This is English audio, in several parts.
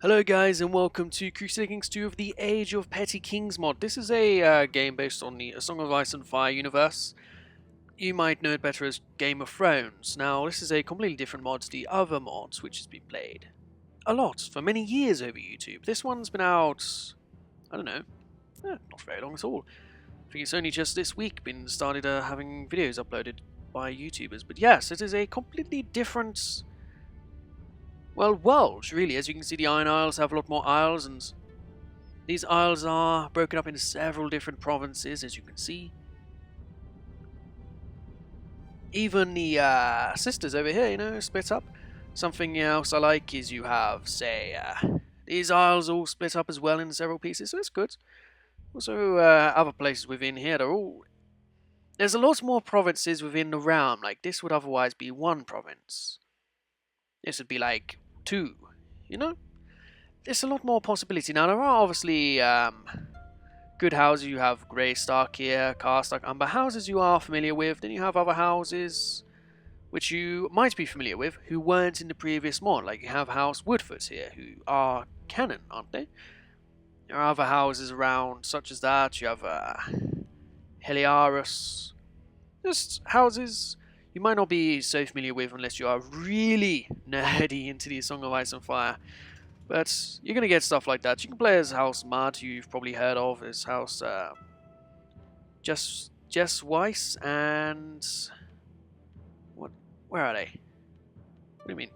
Hello guys and welcome to Crusader Kings 2 of the Age of Petty Kings mod. This is a game based on the A Song of Ice and Fire universe. You might know it better as Game of Thrones. Now this is a completely different mod to the other mods which has been played a lot for many years over YouTube. This one's been out, I don't know, not very long at all. I think it's only just this week been started having videos uploaded by YouTubers. But yes, it is a completely different world, really. As you can see, the Iron Isles have a lot more isles, and these isles are broken up into several different provinces, as you can see. Even the sisters over here, split up. Something else I like is you have, say, these isles all split up as well in several pieces, so it's good. Also, other places within here, there's a lot more provinces within the realm. Like, this would otherwise be one province. This would be like two, you know? There's a lot more possibility. Now, there are obviously good houses. You have Grey Stark here, Carstark, Umber houses you are familiar with. Then you have other houses which you might be familiar with who weren't in the previous mod. Like you have House Woodford here, who are canon, aren't they? There are other houses around such as that. You have Heliarus. Just houses you might not be so familiar with unless you are really nerdy into the Song of Ice and Fire. But you're going to get stuff like that. You can play as House Mud, who you've probably heard of, as House Jess Weiss, and... what? Where are they? What do you mean?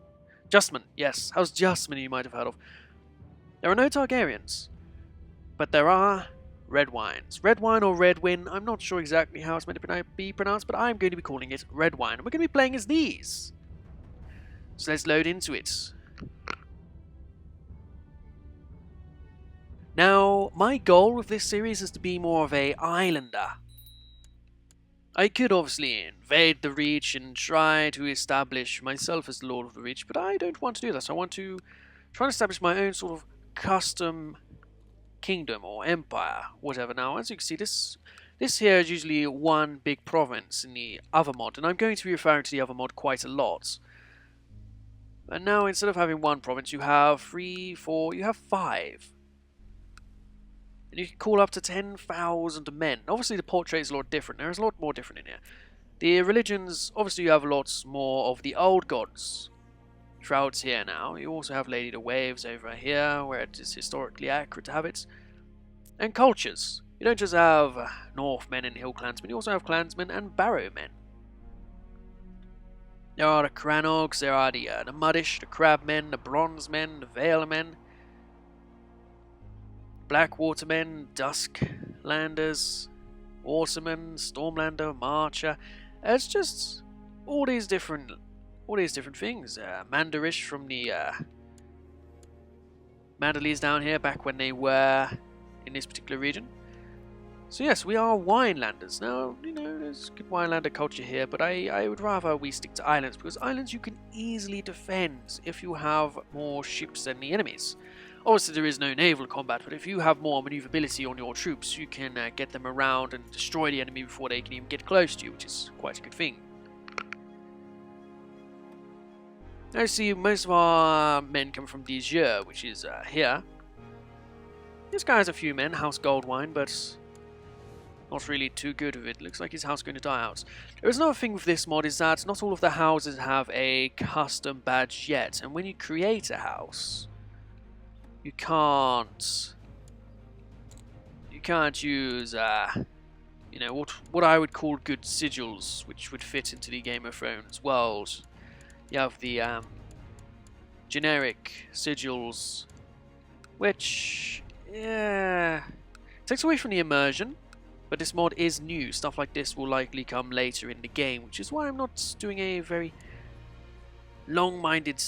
Justman, yes. House Justman you might have heard of. There are no Targaryens, but there are Redwynes. Redwyne or Redwyne, I'm not sure exactly how it's meant to be pronounced, but I'm going to be calling it Redwyne. And we're going to be playing as these. So let's load into it. Now, my goal with this series is to be more of an islander. I could obviously invade the Reach and try to establish myself as the Lord of the Reach, but I don't want to do this. I want to try and establish my own sort of custom kingdom or empire, whatever. Now, as you can see, this here is usually one big province in the other mod, and I'm going to be referring to the other mod quite a lot. And now, instead of having one province, you have 3, 4, you have 5. And you can call up to 10,000 men. Obviously, the portrait is a lot different. There is a lot more different in here. The religions, obviously, you have lots more of the old gods. Shrouds here now. You also have Lady the Waves over here, where it is historically accurate to have it. And cultures. You don't just have Northmen and Hill Clansmen, you also have Clansmen and Barrow men. There are the Cranogs, there are the Muddish, the Crabmen, the Bronze men, the Vale men, Blackwatermen, Dusklanders, Watermen, Stormlander, Marcher. It's just all these different things. Mandarish from the Mandalese down here, back when they were in this particular region. So yes, we are Winelanders. Now, there's good Winelander culture here, but I would rather we stick to islands, because islands you can easily defend if you have more ships than the enemies. Obviously, there is no naval combat, but if you have more maneuverability on your troops, you can get them around and destroy the enemy before they can even get close to you, which is quite a good thing. Now, you see, most of our men come from Dizier, which is here. This guy has a few men, House Goldwine, but not really too good with it. Looks like his house is going to die out. There is another thing with this mod, is that not all of the houses have a custom badge yet, and when you create a house, you can't use what I would call good sigils, which would fit into the Game of Thrones world. You have the generic sigils, which takes away from the immersion, but this mod is new. Stuff like this will likely come later in the game, which is why I'm not doing a very long-minded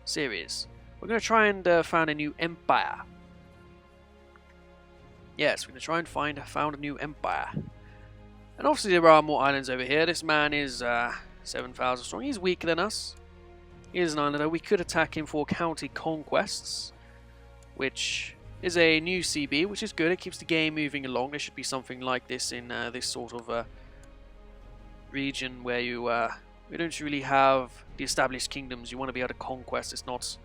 series. We're going to try and found a new empire. Yes, we're going to try and found a new empire. And obviously there are more islands over here. This man is 7,000 strong. He's weaker than us. He is an islander. We could attack him for county conquests, which is a new CB, which is good. It keeps the game moving along. There should be something like this in this sort of region where we don't really have the established kingdoms. You want to be able to conquest. It's not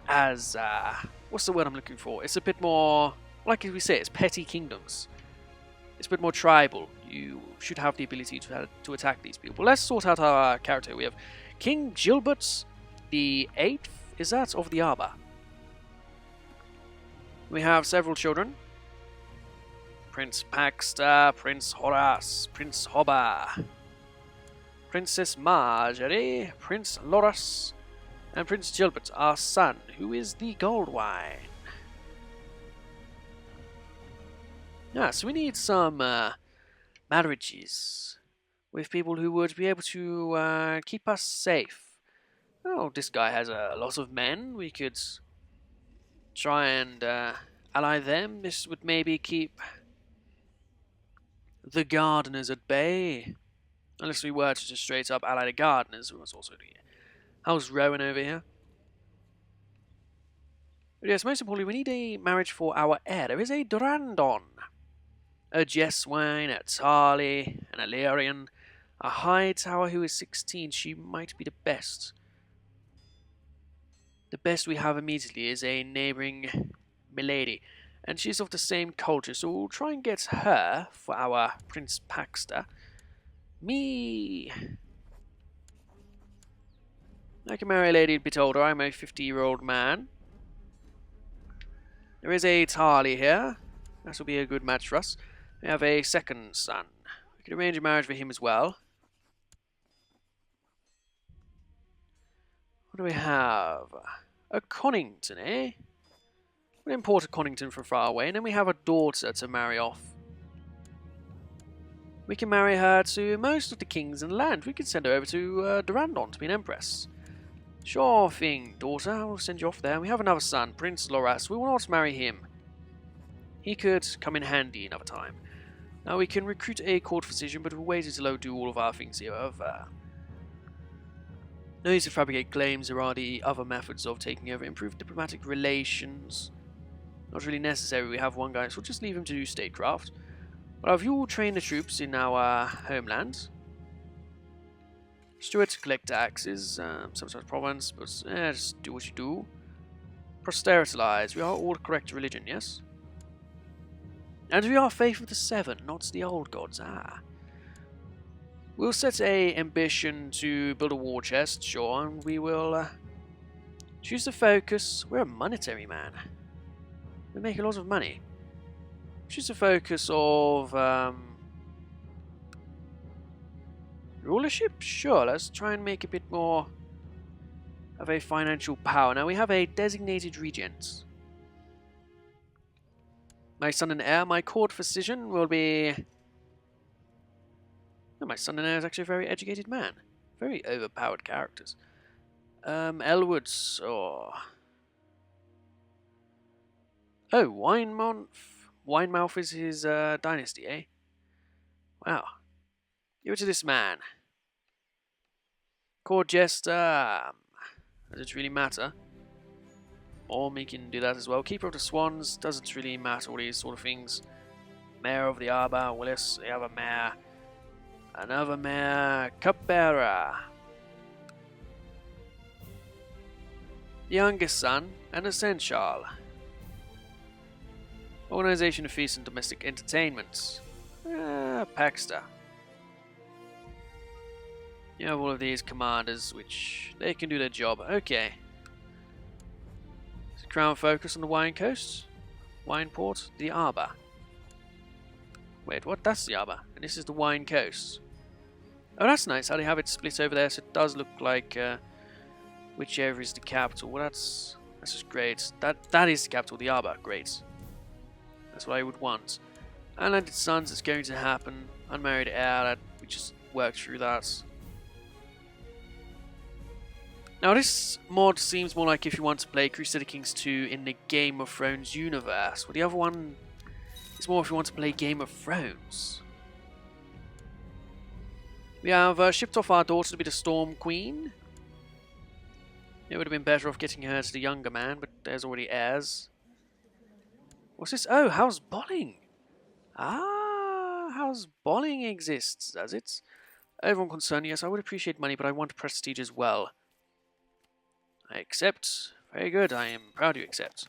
as what's the word I'm looking for? It's a bit more, like we say, it's petty kingdoms. It's a bit more tribal. You should have the ability to attack these people. Let's sort out our character. We have King Gilbert the 8th. Is that of the Arbor? We have several children. Prince Paxter, Prince Horace, Prince Hobba, Princess Marjorie, Prince Loras, and Prince Gilbert, our son, who is the Goldwyne. Yeah, so we need some marriages with people who would be able to keep us safe. Oh, this guy has a lot of men. We could try and ally them. This would maybe keep the gardeners at bay. Unless we were to just straight up ally the gardeners, who was also here. How's Rowan over here? But yes, most importantly, we need a marriage for our heir. There is a Durandon, a Jeswine, a Tarly, an Illyrian, a Hightower who is 16. She might be the best. The best we have immediately is a neighbouring milady, and she's of the same culture, so we'll try and get her for our Prince Paxter. Me! I can marry a lady a bit older. I'm a 50-year-old man. There is a Tarly here. That will be a good match for us. We have a second son. We can arrange a marriage for him as well. What do we have? A Connington, eh? We'll import a Connington from far away, and then we have a daughter to marry off. We can marry her to most of the kings in the land. We could send her over to Durandon to be an empress. Sure thing, daughter. I will send you off there. We have another son, Prince Loras. We will not marry him. He could come in handy another time. Now we can recruit a court physician, but we'll wait until I do all of our things here. No use to fabricate claims. There are the other methods of taking over. Improved diplomatic relations. Not really necessary. We have one guy, so we'll just leave him to do statecraft. Well, have you all trained the troops in our homeland? Stuart, collect taxes, sometimes province, but just do what you do. Proselytize. We are all correct religion, yes? And we are faith of the seven, not the old gods. We'll set a ambition to build a war chest, sure, and we will choose to focus. We're a monetary man. We make a lot of money. Choose the focus of rulership? Sure, let's try and make a bit more of a financial power. Now we have a designated regent. My son and heir, my court physician will be... Oh, my son and heir is actually a very educated man. Very overpowered characters. Elwoods, or... Oh, Winemouth is his dynasty, eh? Wow. Give it to this man. Court jester. Does it really matter? Or he can do that as well. Keeper of the Swans. Doesn't really matter, all these sort of things. Mayor of the Arbor. Willis. We have a mayor. Another mayor. Cupbearer. Youngest son. And essential. Organization of feasts and domestic entertainments. Paxter. You have all of these commanders, which they can do their job. Okay. Crown focus on the Wine Coast. Wine Port. The Arbor. Wait, what? That's the Arbor. And this is the Wine Coast. Oh, that's nice how they have it split over there, so it does look like whichever is the capital. Well, that's just great. That is the capital, the Arbor. Great. That's what I would want. Unlanded sons, it's going to happen. Unmarried heir, that we just work through that. Now this mod seems more like if you want to play Crusader Kings 2 in the Game of Thrones universe. Well, the other one is more if you want to play Game of Thrones. We have shipped off our daughter to be the Storm Queen. It would have been better off getting her to the younger man, but there's already heirs. What's this? Oh, House Bolling! Ah, House Bolling exists, does it? Everyone concerned, yes, I would appreciate money, but I want prestige as well. I accept. Very good, I am proud you accept.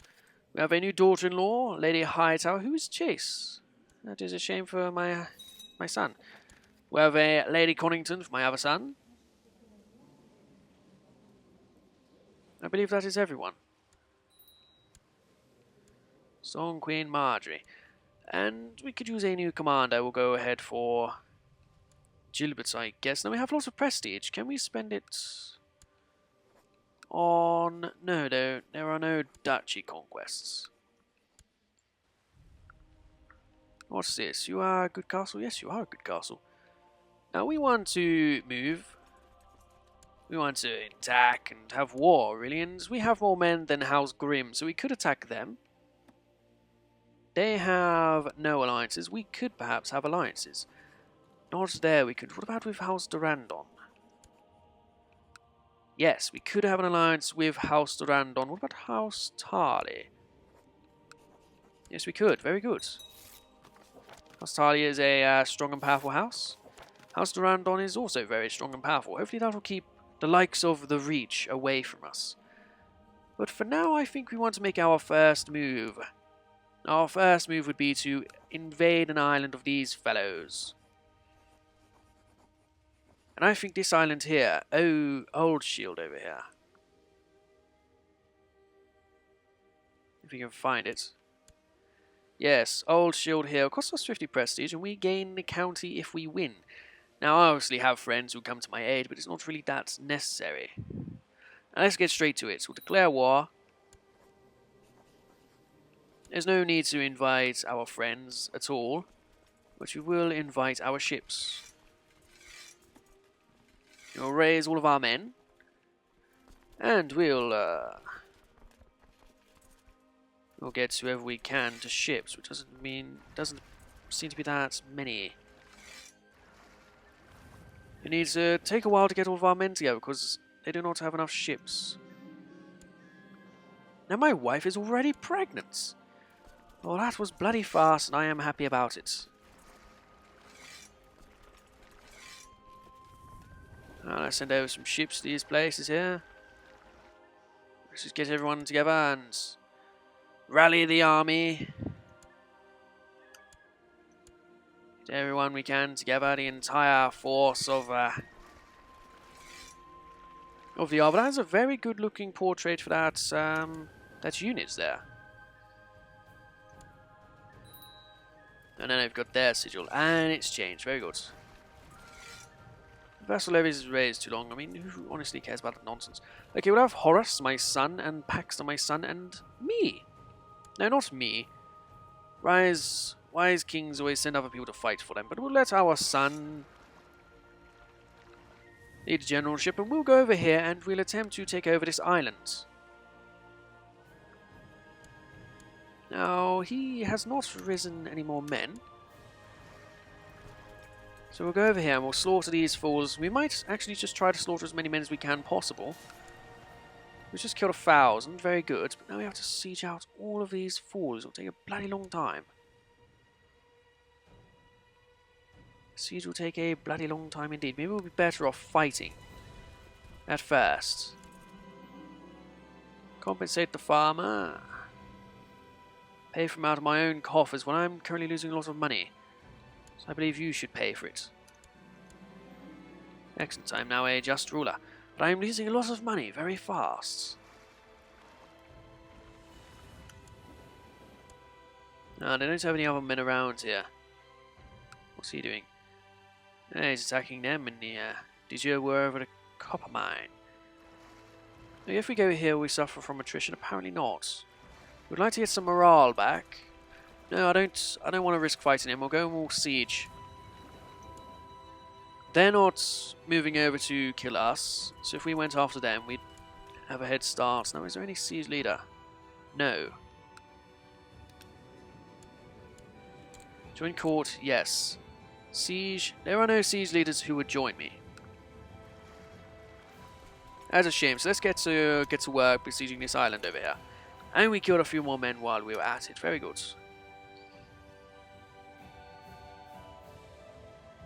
We have a new daughter-in-law, Lady Hightower, who is Chase. That is a shame for my son. We have a Lady Connington for my other son. I believe that is everyone. Song Queen Marjorie. And we could use a new commander. We'll go ahead for Gilbert's, I guess. Now we have lots of prestige. Can we spend it on... No, there are no duchy conquests. What's this? You are a good castle? Yes, you are a good castle. Now we want to move. We want to attack and have war, really. And we have more men than House Grimm, so we could attack them. They have no alliances. We could perhaps have alliances. Not there we could. What about with House Durandon? Yes, we could have an alliance with House Durandon. What about House Tarly? Yes, we could. Very good. House Tarly is a strong and powerful house. House Durandon is also very strong and powerful. Hopefully that will keep the likes of the Reach away from us. But for now, I think we want to make our first move. Our first move would be to invade an island of these fellows. And I think this island here, oh, Old Shield over here. If we can find it. Yes, Old Shield here. It costs us 50 prestige, and we gain the county if we win. Now, I obviously have friends who come to my aid, but it's not really that necessary. Now, let's get straight to it. We'll declare war. There's no need to invite our friends at all, but we will invite our ships. We'll raise all of our men, and we'll get whoever we can to ships, which doesn't seem to be that many. It needs to take a while to get all of our men together because they do not have enough ships. Now my wife is already pregnant. Well, that was bloody fast, and I am happy about it. Let's send over some ships to these places here. Let's just get everyone together and rally the army. Get everyone we can together, the entire force of the army. But that is a very good looking portrait for that unit there. And then they've got their sigil, and it's changed. Very good. Vassal levies is raised too long. I mean, who honestly cares about that nonsense? Okay, we'll have Horace, my son, and Paxton, my son, and me. No, not me. Wise kings always send other people to fight for them, but we'll let our son lead the generalship, and we'll go over here and we'll attempt to take over this island. Now, he has not risen any more men. So we'll go over here and we'll slaughter these fools. We might actually just try to slaughter as many men as we can possible. We just killed 1,000, very good. But now we have to siege out all of these fools. It'll take a bloody long time. Siege will take a bloody long time indeed. Maybe we'll be better off fighting at first. Compensate the farmer. Pay from out of my own coffers when I'm currently losing a lot of money. So I believe you should pay for it. Excellent, I'm now a just ruler. But I am losing a lot of money very fast. No, they don't have any other men around here. What's he doing? He's attacking them in the Dijon war over the copper mine. Now, if we go here, we suffer from attrition. Apparently not. We'd like to get some morale back. No, I don't want to risk fighting him. We'll go and we'll siege. They're not moving over to kill us, so if we went after them, we'd have a head start. Now, is there any siege leader? No. Join court? Yes. Siege? There are no siege leaders who would join me. That's a shame. So let's get to work besieging this island over here. And we killed a few more men while we were at it. Very good.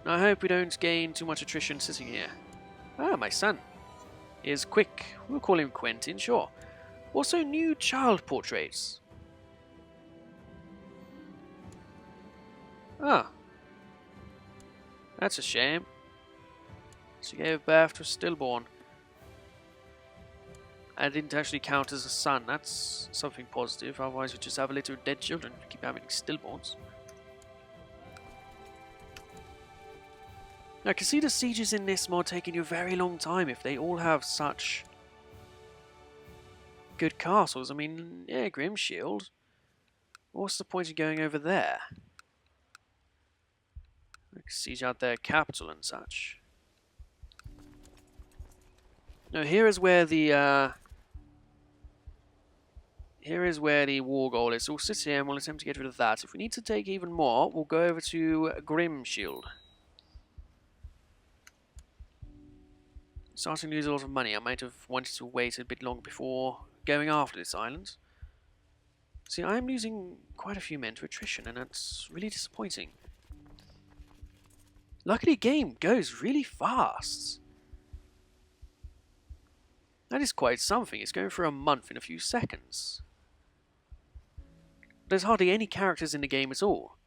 Now, I hope we don't gain too much attrition sitting here. Ah, my son is quick. We'll call him Quentin, sure. Also, new child portraits. Ah, that's a shame. She gave birth to a stillborn. And didn't actually count as a son. That's something positive. Otherwise, we just have a little dead children. We keep having stillborns. Now, I can see the sieges in this mod taking you a very long time if they all have such good castles. I mean, yeah, Grimshield. What's the point of going over there? I can siege out their capital and such. No, here is where the war goal is. So we'll sit here and we'll attempt to get rid of that. If we need to take even more, we'll go over to Grimshield. Starting to lose a lot of money. I might have wanted to wait a bit longer before going after this island. See, I'm losing quite a few men to attrition, and that's really disappointing. Luckily, game goes really fast. That is quite something. It's going for a month in a few seconds. There's hardly any characters in the game at all.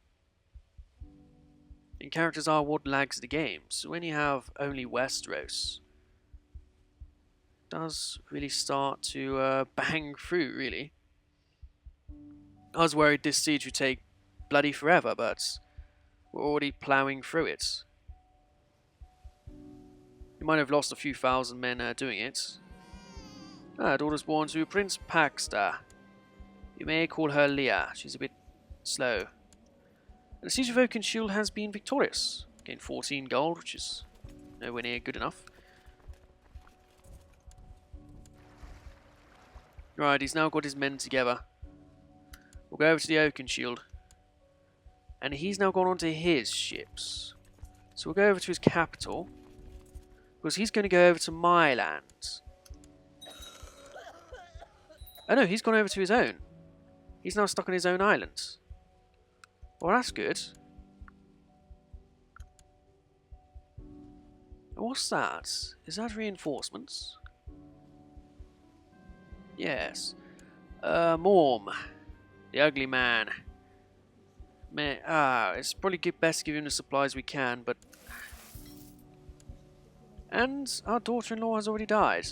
And characters are what lags the game. So when you have only Westeros, it does really start to bang through, really. I was worried this siege would take bloody forever, but we're already ploughing through it. You might have lost a few thousand men doing it. Daughter's born to Prince Paxter. You may call her Leah. She's a bit slow. And the Siege of Oakenshield has been victorious. Gained 14 gold, which is nowhere near good enough. Right, he's now got his men together. We'll go over to the Oakenshield. And he's now gone onto his ships. So we'll go over to his capital. Because he's going to go over to my land. Oh no, he's gone over to his own. He's now stuck on his own island. Well, that's good. What's that? Is that reinforcements? Yes. Morm. The ugly man. It's probably best to give him the supplies we can, but... And our daughter-in-law has already died.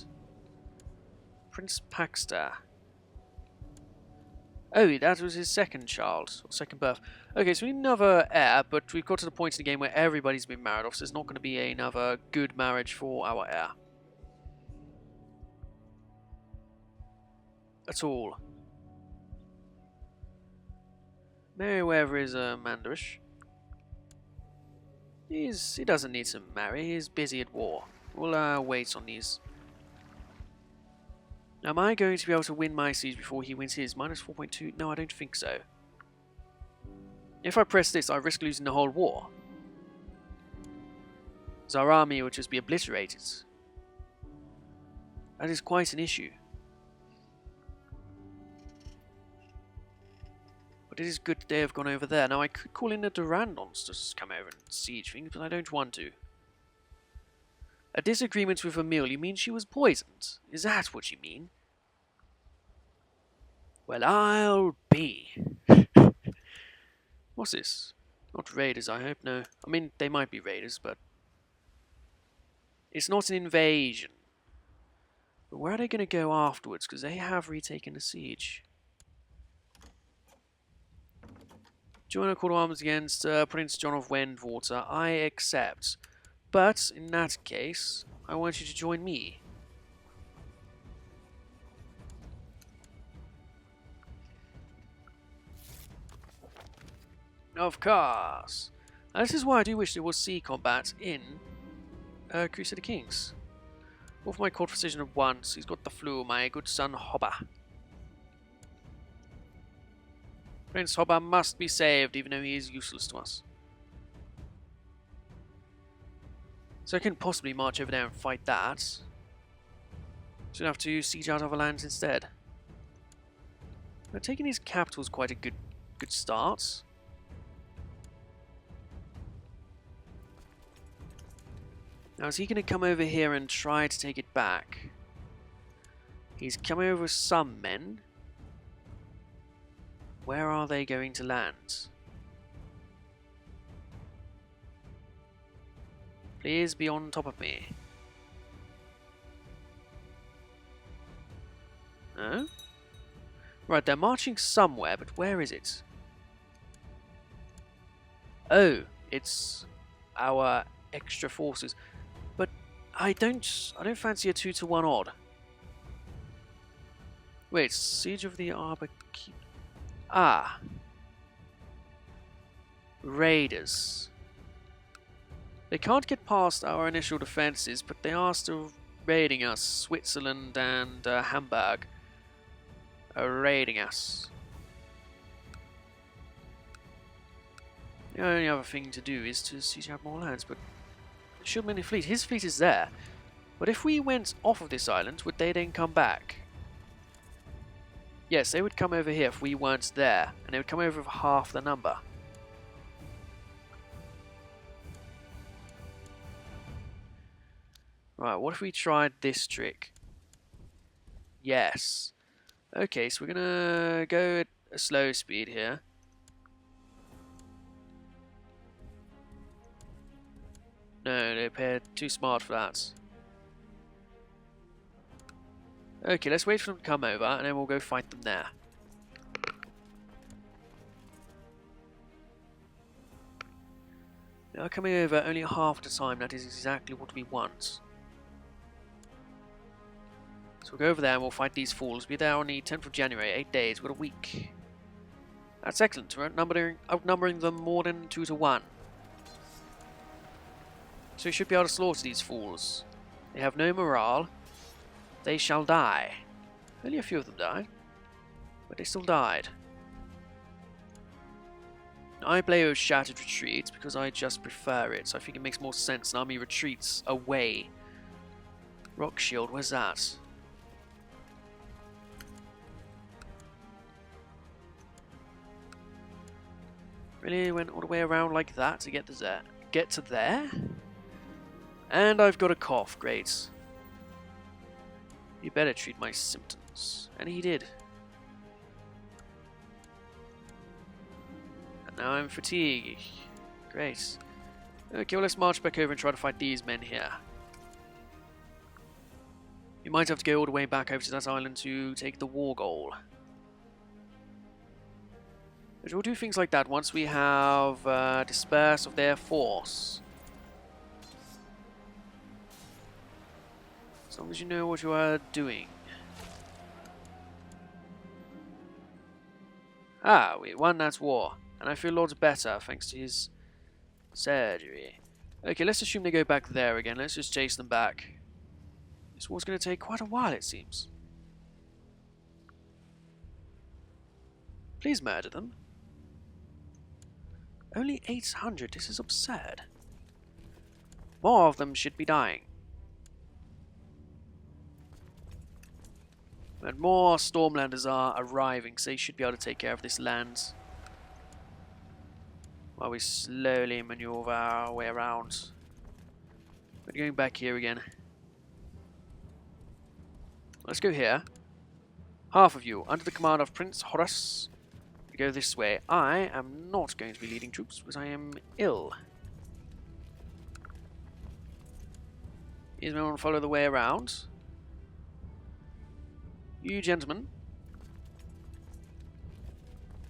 Prince Paxter. Oh, that was his second child, or second birth. Okay, so we need another heir, but we've got to the point in the game where everybody's been married off, so there's not going to be another good marriage for our heir. At all. Merryweather is Mandarish. He doesn't need to marry, he's busy at war. We'll wait on these. Now, am I going to be able to win my siege before he wins his? Minus 4.2? No, I don't think so. If I press this, I risk losing the whole war. So our army would just be obliterated. That is quite an issue. But it is good that they have gone over there. Now, I could call in the Durandons to come over and siege things, but I don't want to. A disagreement with Emil, you mean she was poisoned? Is that what you mean? Well, I'll be. What's this? Not raiders, I hope, no. I mean, they might be raiders, but... It's not an invasion. But where are they going to go afterwards? Because they have retaken the siege. Join a call to arms against Prince John of Wendwater. I accept. But, in that case, I want you to join me. Of course. Now, this is why I do wish there was sea combat in Crusader Kings. All for my court precision at once. He's got the flu, my good son Hobba. Prince Hobba must be saved, even though he is useless to us. So I couldn't possibly march over there and fight that. So we'll have to siege out other lands instead. Now, taking his capital is quite a good start. Now, is he going to come over here and try to take it back? He's coming over with some men. Where are they going to land? Please be on top of me. No? Right, they're marching somewhere, but where is it? Oh, it's our extra forces. But I don't fancy a 2-to-1 odd. Wait, Siege of the Arbor Keep. Ah. Raiders. They can't get past our initial defenses, but they are still raiding us. Switzerland and Hamburg are raiding us. The only other thing to do is to siege out more lands, but there should be a fleet. His fleet is there. But if we went off of this island, would they then come back? Yes, they would come over here if we weren't there, and they would come over with half the number. Right, what if we tried this trick? Yes. Okay, so we're gonna go at a slow speed here. No, they're too smart for that. Okay, let's wait for them to come over, and then we'll go fight them there. They are coming over only half the time. That is exactly what we want. So we'll go over there and we'll fight these fools. Be there on the 10th of January, 8 days, we've got a week. That's excellent. We're outnumbering them more than 2-to-1. So we should be able to slaughter these fools. They have no morale. They shall die. Only a few of them died, but they still died. I play with Shattered Retreat because I just prefer it. So I think it makes more sense. An army retreats away. Rock Shield, where's that? Really went all the way around like that to get to there? Get to there? And I've got a cough, great. You better treat my symptoms. And he did. And now I'm fatigued. Great. Okay, well let's march back over and try to fight these men here. You might have to go all the way back over to that island to take the war goal. But we'll do things like that once we have dispersed of their force. As long as you know what you are doing. Ah, we won that war. And I feel lots better thanks to his surgery. Okay, let's assume they go back there again. Let's just chase them back. This war's going to take quite a while, it seems. Please murder them. Only 800, this is absurd. More of them should be dying. And more Stormlanders are arriving, so they should be able to take care of this land. While we slowly maneuver our way around. We're going back here again. Let's go here. Half of you, under the command of Prince Horace, we go this way. I am not going to be leading troops because I am ill. These men will follow the way around. You gentlemen,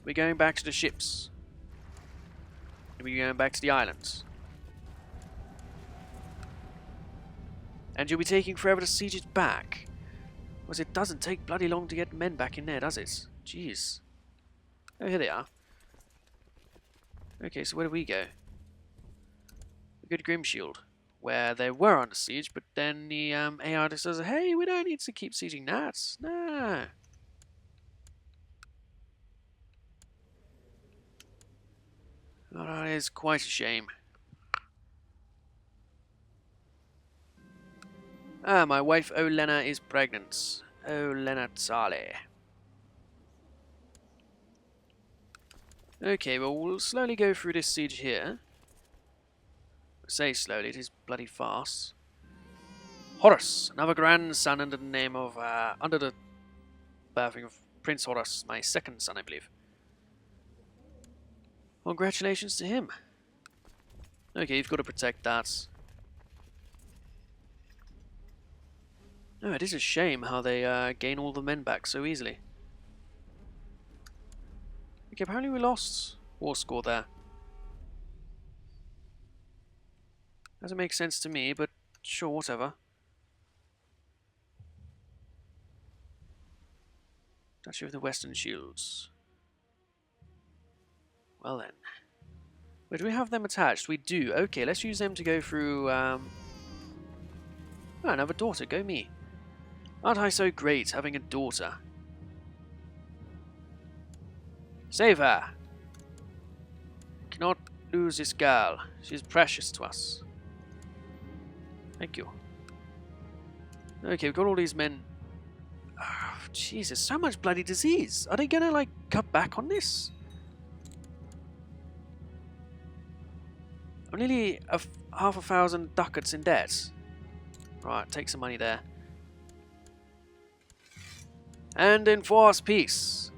we're going back to the ships. We're going back to the islands. And you'll be taking forever to siege it back. Because it doesn't take bloody long to get men back in there, does it? Jeez. Oh, here they are. Okay, so where do we go? We go to Grimshield, where they were under siege, but then the AI just says, hey, we don't need to keep sieging that. No. Oh, that is quite a shame. Ah, my wife Olenna is pregnant. Olenna Tsale. Okay, well, we'll slowly go through this siege here. I say slowly, it is bloody fast. Horus, another grandson under the name of, under the birthing of Prince Horus, my second son, I believe. Congratulations to him. Okay, you've got to protect that. No, it is a shame how they gain all the men back so easily. Okay, apparently we lost war score there. Doesn't make sense to me, but sure, whatever. Duchy of the Western Shields. Well then. Wait, do we have them attached? We do. Okay, let's use them to go through, Oh, another daughter. Go me. Aren't I so great having a daughter? Save her! Cannot lose this girl. She is precious to us. Thank you. Okay, we've got all these men. Oh, Jesus, so much bloody disease. Are they gonna, like, cut back on this? I'm nearly half a thousand ducats in debt. Right, take some money there. And enforce peace.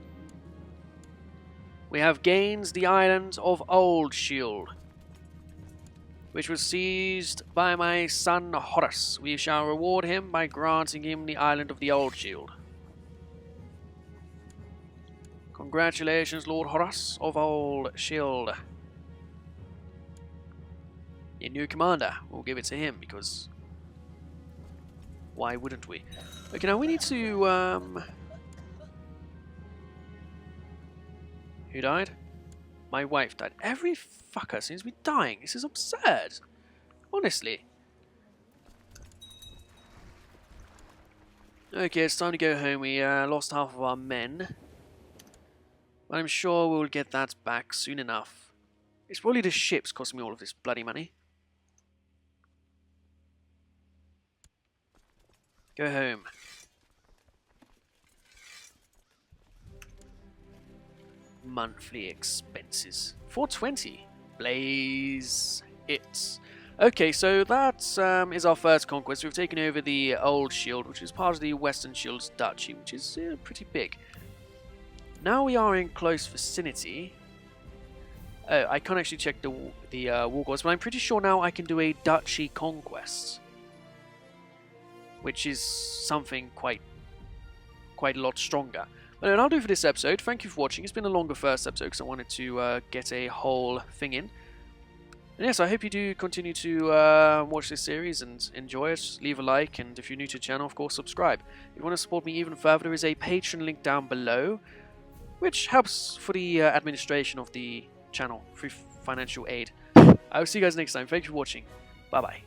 We have gained the island of Old Shield, which was seized by my son Horus. We shall reward him by granting him the island of the Old Shield. Congratulations, Lord Horus of Old Shield. Your new commander. We'll give it to him because why wouldn't we? Okay, now we need to who died? My wife died. Every fucker seems to be dying. This is absurd. Honestly. Okay, it's time to go home. We lost half of our men. But I'm sure we'll get that back soon enough. It's probably the ships costing me all of this bloody money. Go home. Monthly expenses. 420. Blaze it. Okay, so that is our first conquest. We've taken over the Old Shield, which is part of the Western Shield's duchy, which is pretty big. Now we are in close vicinity. Oh, I can't actually check the war goals, but I'm pretty sure now I can do a duchy conquest, which is something quite a lot stronger. But that'll do for this episode. Thank you for watching. It's been a longer first episode because I wanted to get a whole thing in. And yes, I hope you do continue to watch this series and enjoy it. Leave a like, and if you're new to the channel, of course, subscribe. If you want to support me even further, there is a Patreon link down below, which helps for the administration of the channel through financial aid. I will see you guys next time. Thank you for watching. Bye-bye.